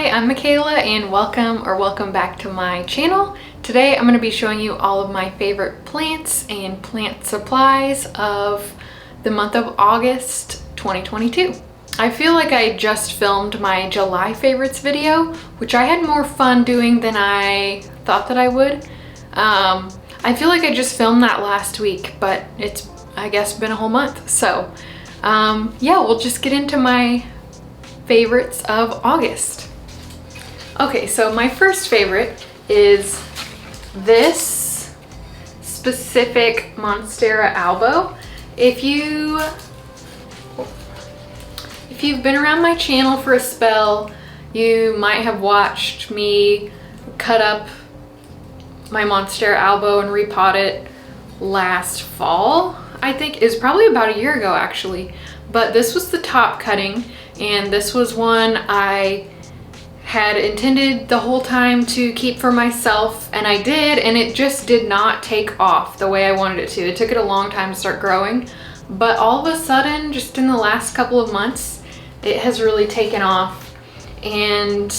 Hi, I'm Michaela and welcome back to my channel. Today I'm going to be showing you all of my favorite plants and plant supplies of the month of August 2022. I feel like I just filmed my July favorites video, which I had more fun doing than I thought that I would. I feel like I just filmed that last week, but it's, I guess, been a whole month. So yeah, we'll just get into my favorites of August. Okay, so my first favorite is this specific Monstera Elbow. If you've been around my channel for a spell, you might have watched me cut up my Monstera Elbow and repot it last fall. I think it was probably about a year ago actually, but this was the top cutting, and this was one I had intended the whole time to keep for myself, and I did, and it just did not take off the way I wanted it to. It took it a long time to start growing, but all of a sudden, just in the last couple of months, it has really taken off. And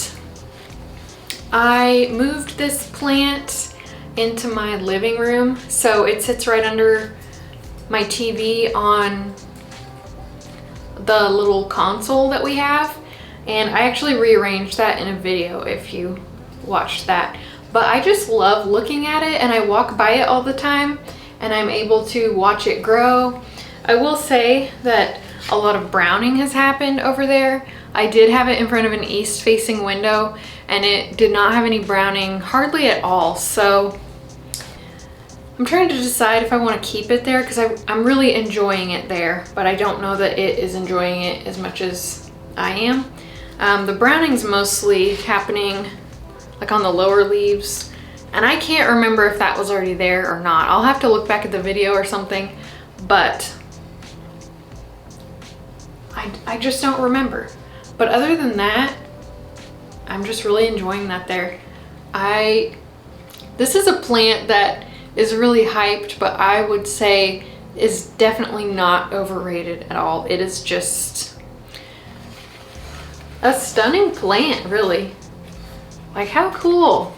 I moved this plant into my living room, so it sits right under my TV on the little console that we have, and I actually rearranged that in a video if you watched that. But I just love looking at it, and I walk by it all the time, and I'm able to watch it grow. I will say that a lot of browning has happened over there. I did have it in front of an east-facing window, and it did not have any browning hardly at all. So I'm trying to decide if I want to keep it there, because I'm really enjoying it there, but I don't know that it is enjoying it as much as I am. The browning's mostly happening like on the lower leaves, and I can't remember if that was already there or not. I'll have to look back at the video or something, but I just don't remember. But other than that, I'm just really enjoying that there. This is a plant that is really hyped, but I would say is definitely not overrated at all. It is just a stunning plant, really. Like, how cool.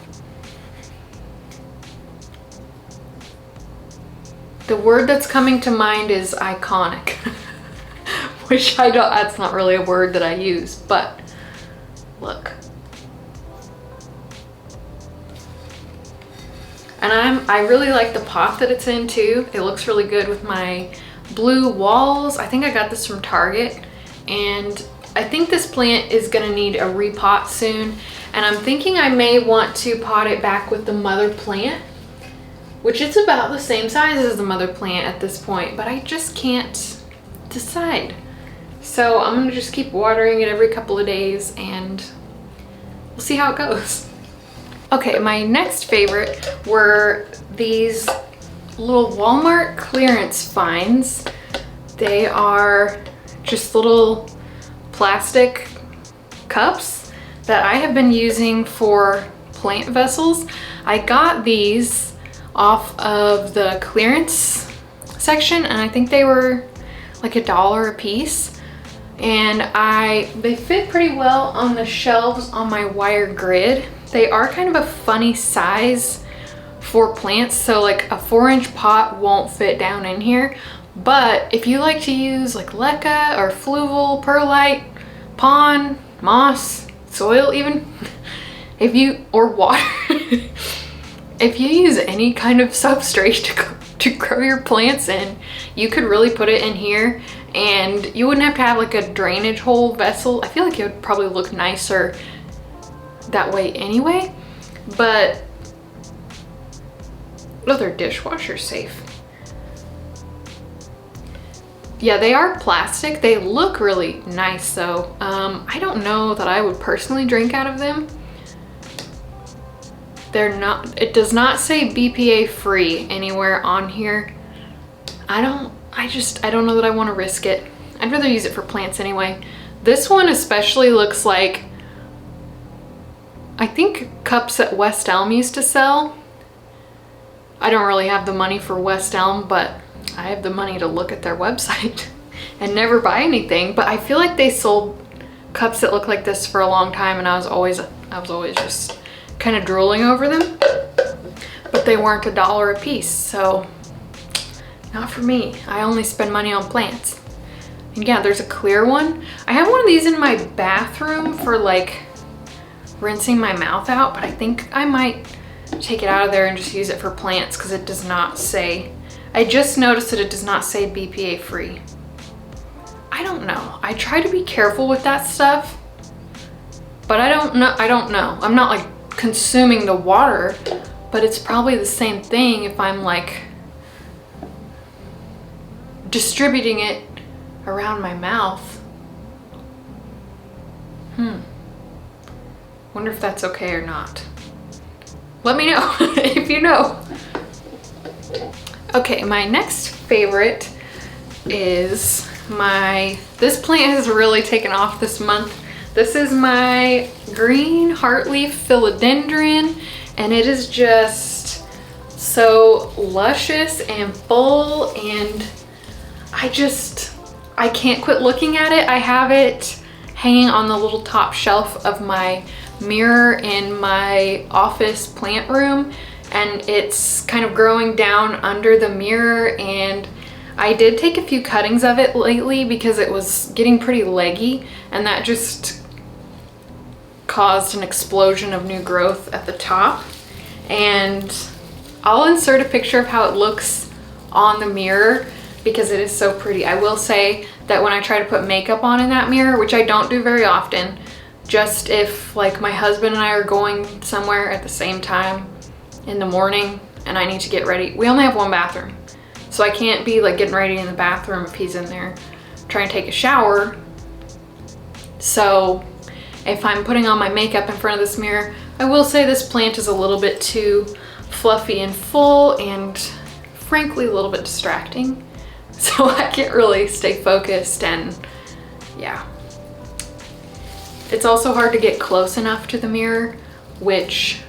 The word that's coming to mind is iconic, which that's not really a word that I use, but look. And I really like the pot that it's in too. It looks really good with my blue walls. I think I got this from Target, and I think this plant is gonna need a repot soon, and I'm thinking I may want to pot it back with the mother plant, which is about the same size as the mother plant at this point, but I just can't decide. So I'm gonna just keep watering it every couple of days, and we'll see how it goes. Okay, my next favorite were these little Walmart clearance finds. They are just little plastic cups that I have been using for plant vessels. I got these off of the clearance section, and I think they were like $1 a piece. And they fit pretty well on the shelves on my wire grid. They are kind of a funny size for plants, so like a 4-inch pot won't fit down in here. But if you like to use like leca or fluval, perlite, pond, moss, soil even, or water, if you use any kind of substrate to grow your plants in, you could really put it in here, and you wouldn't have to have like a drainage hole vessel. I feel like it would probably look nicer that way anyway, but they're dishwasher safe. Yeah, they are plastic. They look really nice though. I don't know that I would personally drink out of them. It does not say BPA free anywhere on here. I don't know that I want to risk it. I'd rather use it for plants anyway. This one especially looks like, I think, cups that West Elm used to sell. I don't really have the money for West Elm, but I have the money to look at their website and never buy anything. But I feel like they sold cups that look like this for a long time, and I was always just kind of drooling over them, but they weren't $1 a piece, so not for me. I only spend money on plants. And yeah, there's a clear one. I have one of these in my bathroom for like rinsing my mouth out, but I think I might take it out of there and just use it for plants because it does not say, I just noticed that it does not say BPA free. I don't know. I try to be careful with that stuff, but I don't know. I'm not like consuming the water, but it's probably the same thing if I'm like distributing it around my mouth. Wonder if that's okay or not. Let me know if you know. Okay, my next favorite is this plant has really taken off this month. This is my green Hartley Philodendron, and it is just so luscious and full, and I can't quit looking at it. I have it hanging on the little top shelf of my mirror in my office plant room, and it's kind of growing down under the mirror, and I did take a few cuttings of it lately because it was getting pretty leggy, and that just caused an explosion of new growth at the top. And I'll insert a picture of how it looks on the mirror because it is so pretty. I will say that when I try to put makeup on in that mirror, which I don't do very often, just if like my husband and I are going somewhere at the same time in the morning and I need to get ready. We only have one bathroom, so I can't be like getting ready in the bathroom if he's in there trying to take a shower. So if I'm putting on my makeup in front of this mirror, I will say this plant is a little bit too fluffy and full, and frankly a little bit distracting. So I can't really stay focused, and yeah. It's also hard to get close enough to the mirror, which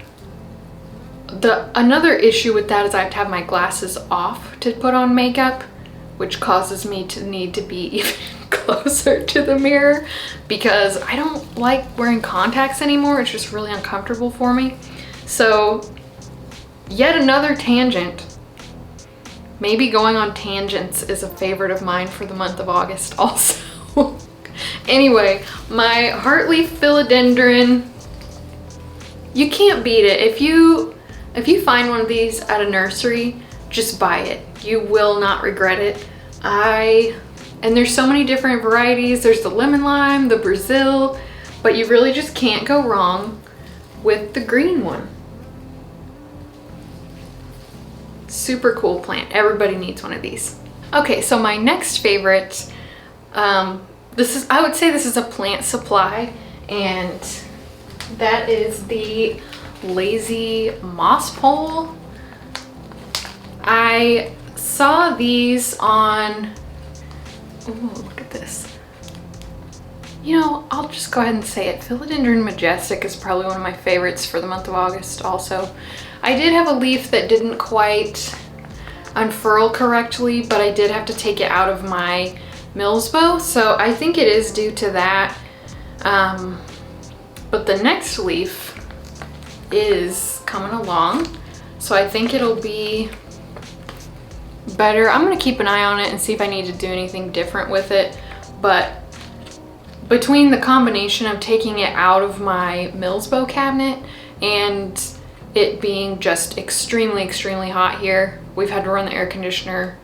another issue with that is I have to have my glasses off to put on makeup, which causes me to need to be even closer to the mirror because I don't like wearing contacts anymore. It's just really uncomfortable for me. So yet another tangent. Maybe going on tangents is a favorite of mine for the month of August also. Anyway, my Hartley Philodendron, you can't beat it. If you find one of these at a nursery, just buy it. You will not regret it. And there's so many different varieties. There's the lemon lime, the Brazil, but you really just can't go wrong with the green one. Super cool plant. Everybody needs one of these. Okay, so my next favorite, I would say this is a plant supply, and that is the Lazy Moss Pole. I saw these on, ooh, look at this. You know, I'll just go ahead and say it. Philodendron Majestic is probably one of my favorites for the month of August also. I did have a leaf that didn't quite unfurl correctly, but I did have to take it out of my Mills bow, so I think it is due to that. But the next leaf is coming along, so I think it'll be better. I'm gonna keep an eye on it and see if I need to do anything different with it, but between the combination of taking it out of my Mills bow cabinet and it being just extremely hot here, we've had to run the air conditioner.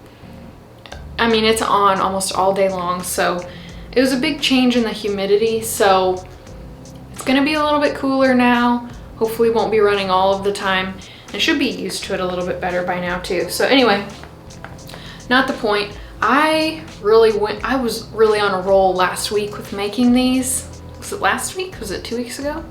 I mean, it's on almost all day long, so it was a big change in the humidity, so it's gonna be a little bit cooler now. Hopefully won't be running all of the time. I should be used to it a little bit better by now too. So anyway, not the point. I was really on a roll last week with making these. Was it last week? Was it 2 weeks ago?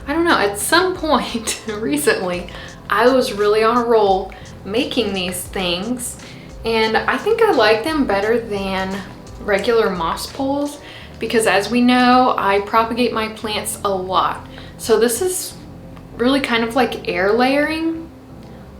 I don't know. At some point recently, I was really on a roll making these things, and I think I like them better than regular moss poles because, as we know, I propagate my plants a lot. So this is really kind of like air layering,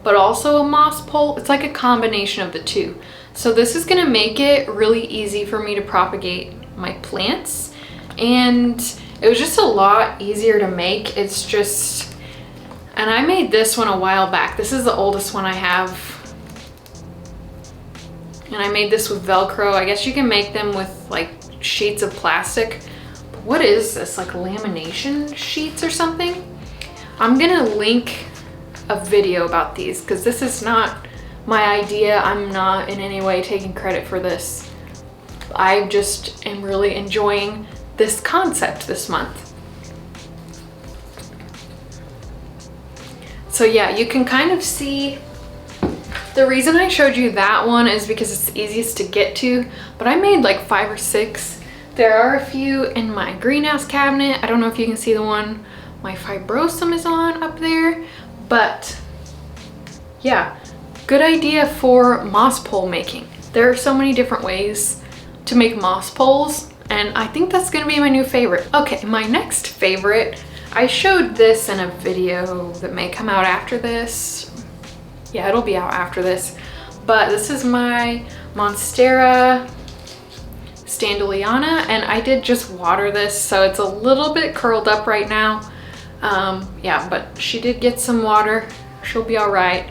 but also a moss pole. It's like a combination of the two. So this is gonna make it really easy for me to propagate my plants, and It was just a lot easier to make. It's just, and I made this one a while back. This is the oldest one I have. And I made this with Velcro. I guess you can make them with like sheets of plastic. But what is this, like lamination sheets or something? I'm gonna link a video about these because this is not my idea. I'm not in any way taking credit for this. I just am really enjoying this concept this month. So yeah, you can kind of see the reason I showed you that one is because it's the easiest to get to, but I made like 5 or 6. There are a few in my greenhouse cabinet. I don't know if you can see the one my fibrosum is on up there, but yeah, good idea for moss pole making. There are so many different ways to make moss poles, and I think that's gonna be my new favorite. Okay, my next favorite, I showed this in a video that may come out after this. Yeah, it'll be out after this, but this is my Monstera Standaliana, and I did just water this, so it's a little bit curled up right now. Yeah, but she did get some water. She'll be all right.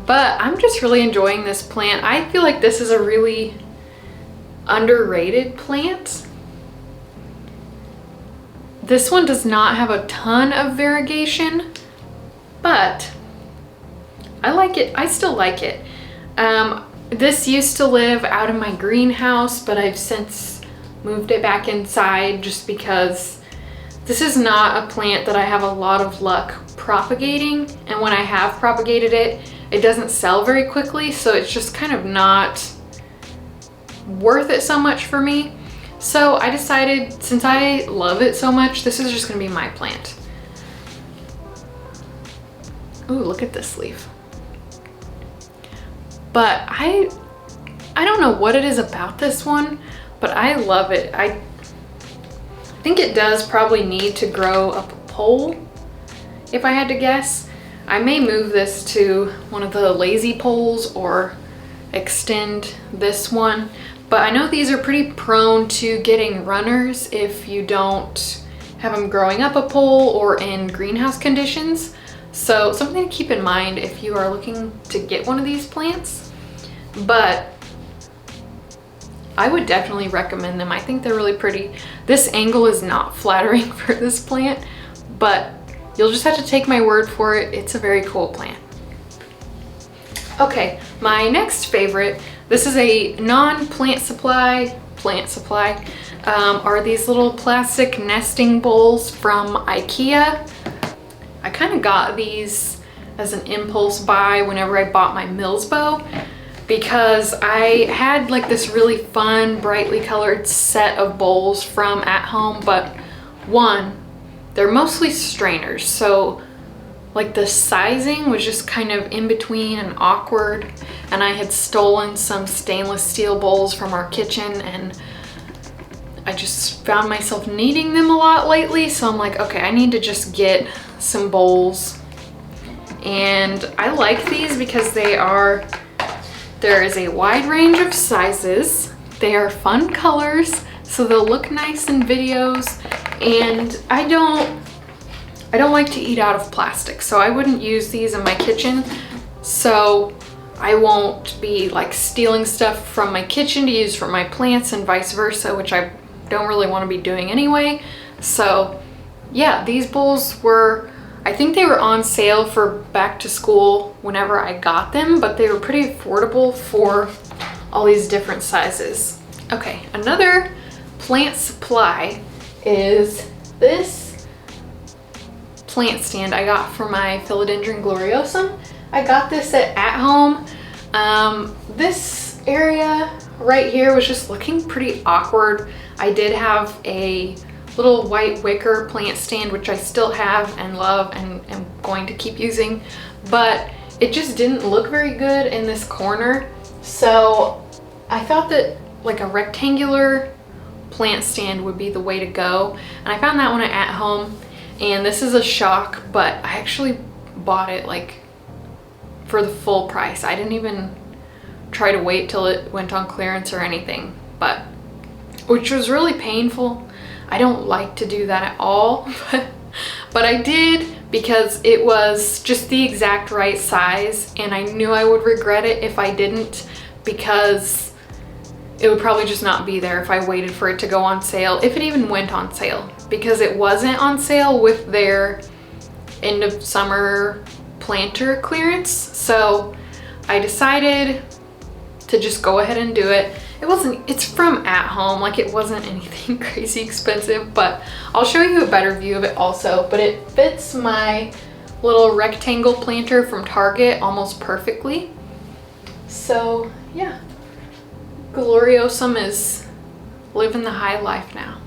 But I'm just really enjoying this plant. I feel like this is a really underrated plant. This one does not have a ton of variegation, but I like it. I still like it. This used to live out in my greenhouse, but I've since moved it back inside just because this is not a plant that I have a lot of luck propagating. And when I have propagated it, it doesn't sell very quickly. So it's just kind of not worth it so much for me. So I decided, since I love it so much, this is just gonna be my plant. Ooh, look at this leaf. But I don't know what it is about this one, but I love it. I think it does probably need to grow up a pole, if I had to guess. I may move this to one of the lazy poles or extend this one, but I know these are pretty prone to getting runners if you don't have them growing up a pole or in greenhouse conditions. So something to keep in mind if you are looking to get one of these plants, but I would definitely recommend them. I think they're really pretty. This angle is not flattering for this plant, but you'll just have to take my word for it. It's a very cool plant. Okay, my next favorite, this is a non-plant supply, are these little plastic nesting bowls from IKEA. I kind of got these as an impulse buy whenever I bought my Mills bow, because I had like this really fun, brightly colored set of bowls from At Home, but one, they're mostly strainers, so like the sizing was just kind of in between and awkward, and I had stolen some stainless steel bowls from our kitchen, and I just found myself needing them a lot lately, so I'm like, okay, I need to just get some bowls. And I like these because there is a wide range of sizes, they are fun colors, so they'll look nice in videos, and I don't like to eat out of plastic, so I wouldn't use these in my kitchen, so I won't be like stealing stuff from my kitchen to use for my plants and vice versa, which I don't really want to be doing anyway. So yeah, these bowls were, I think they were on sale for back to school whenever I got them, but they were pretty affordable for all these different sizes. Okay, another plant supply is this plant stand I got for my Philodendron gloriosum. I got this at Home. This area right here was just looking pretty awkward. I did have a little white wicker plant stand, which I still have and love and am going to keep using, but it just didn't look very good in this corner. So I thought that like a rectangular plant stand would be the way to go, and I found that one at Home, and this is a shock, but I actually bought it like for the full price. I didn't even try to wait till it went on clearance or anything, but which was really painful. I don't like to do that at all, but I did because it was just the exact right size, and I knew I would regret it if I didn't, because it would probably just not be there if I waited for it to go on sale, if it even went on sale, because it wasn't on sale with their end of summer planter clearance. So I decided to just go ahead and do it. It's from At Home, like it wasn't anything crazy expensive, but I'll show you a better view of it also. But it fits my little rectangle planter from Target almost perfectly. So yeah, Gloriosum is living the high life now.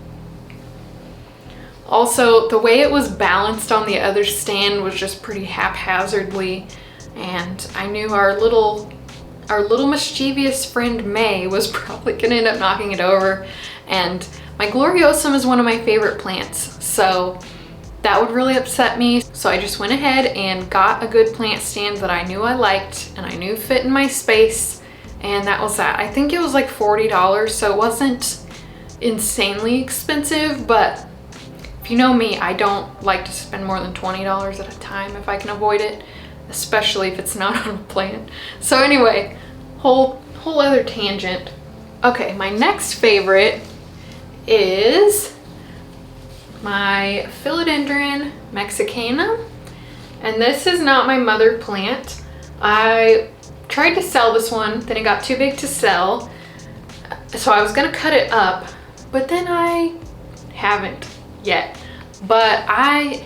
Also, the way it was balanced on the other stand was just pretty haphazardly, and I knew our little mischievous friend May was probably gonna end up knocking it over, and my Gloriosum is one of my favorite plants, so that would really upset me. So I just went ahead and got a good plant stand that I knew I liked and I knew fit in my space, and that was that. I think it was like $40, so it wasn't insanely expensive, but if you know me, I don't like to spend more than $20 at a time if I can avoid it, especially if it's not on a plant. So anyway, whole other tangent. Okay, my next favorite is my Philodendron Mexicano, and this is not my mother plant. I tried to sell this one, then it got too big to sell, so I was gonna cut it up, but then I haven't yet. But I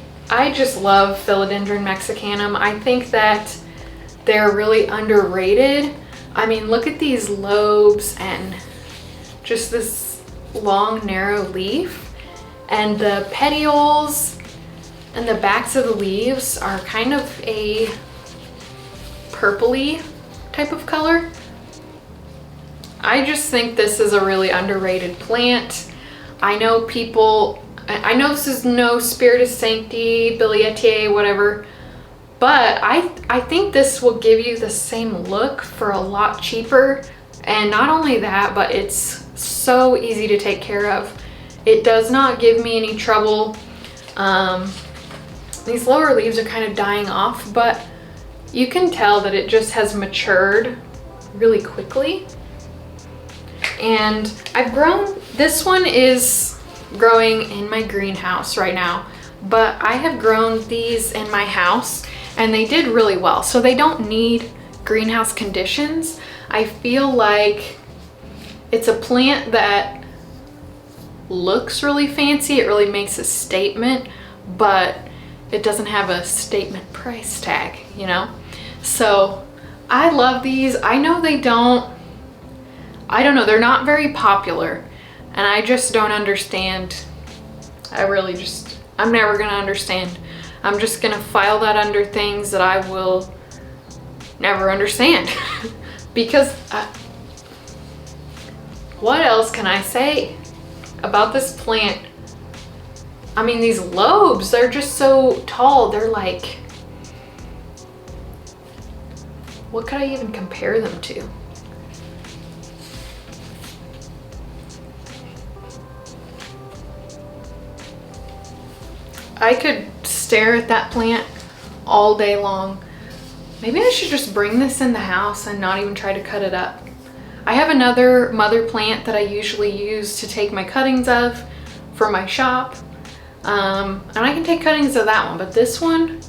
just love Philodendron Mexicanum. I think that they're really underrated. I mean, look at these lobes and just this long narrow leaf, and the petioles and the backs of the leaves are kind of a purpley type of color. I just think this is a really underrated plant. I know this is no Spirit of Sancti, Billietier, whatever, but I think this will give you the same look for a lot cheaper. And not only that, but it's so easy to take care of. It does not give me any trouble. These lower leaves are kind of dying off, but you can tell that it just has matured really quickly. And I've grown, this one is growing in my greenhouse right now, but I have grown these in my house and they did really well. So they don't need greenhouse conditions. I feel like it's a plant that looks really fancy. It really makes a statement, but it doesn't have a statement price tag, you know? So I love these. I know I don't know, they're not very popular, and I just don't understand. I'm never gonna understand. I'm just gonna file that under things that I will never understand. Because what else can I say about this plant? I mean, these lobes, they're just so tall. They're like, what could I even compare them to? I could stare at that plant all day long. Maybe I should just bring this in the house and not even try to cut it up. I have another mother plant that I usually use to take my cuttings of for my shop. And I can take cuttings of that one, but this one,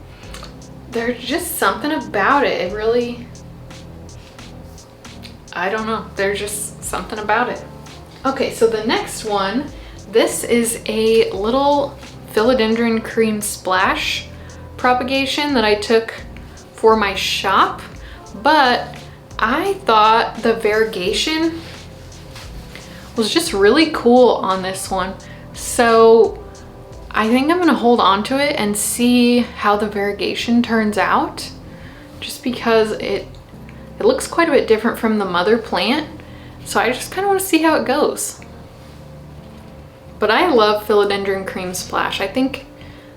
there's just something about it. It really, I don't know, there's just something about it. Okay, so the next one, this is a little Philodendron cream splash propagation that I took for my shop, but I thought the variegation was just really cool on this one. So I think I'm gonna hold on to it and see how the variegation turns out, just because it looks quite a bit different from the mother plant. So I just kind of want to see how it goes. But I love Philodendron cream splash. I think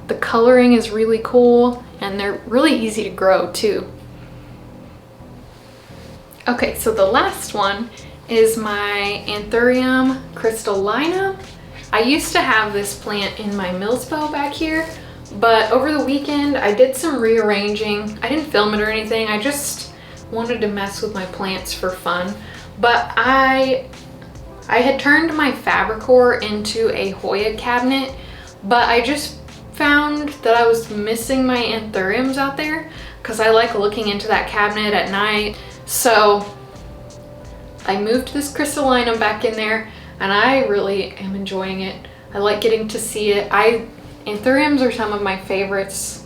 the coloring is really cool and they're really easy to grow too. Okay, so the last one is my Anthurium Crystalline. I used to have this plant in my Millsbow back here, but over the weekend I did some rearranging. I didn't film it or anything. I just wanted to mess with my plants for fun. But I had turned my Fabricor into a Hoya cabinet, but I just found that I was missing my anthuriums out there because I like looking into that cabinet at night. So I moved this crystallinum back in there and I really am enjoying it. I like getting to see it. Anthuriums are some of my favorites.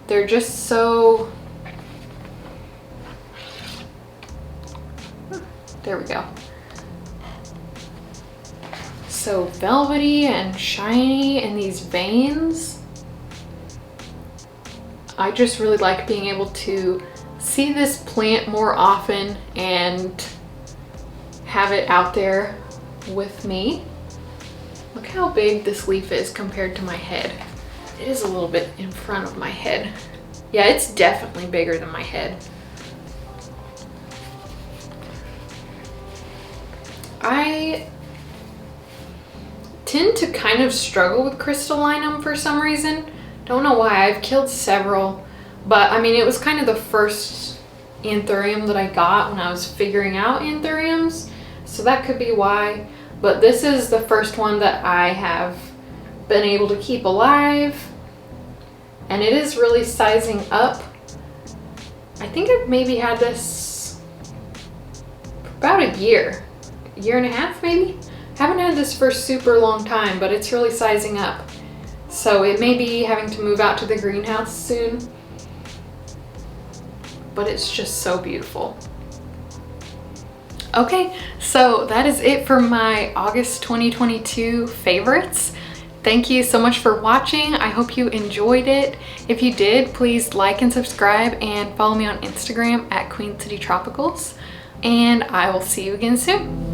They're just so, there we go. So velvety and shiny, and these veins. I just really like being able to see this plant more often and have it out there with me. Look how big this leaf is compared to my head. It is a little bit in front of my head. Yeah, it's definitely bigger than my head. I tend to kind of struggle with crystallinum for some reason. Don't know why. I've killed several, but I mean, it was kind of the first anthurium that I got when I was figuring out anthuriums, so that could be why. But this is the first one that I have been able to keep alive, and it is really sizing up. I think I've maybe had this for about a year and a half maybe. Haven't had this for a super long time, but it's really sizing up. So it may be having to move out to the greenhouse soon, but it's just so beautiful. Okay, so that is it for my August 2022 favorites. Thank you so much for watching. I hope you enjoyed it. If you did, please like and subscribe and follow me on Instagram at Queen City Tropicals. And I will see you again soon.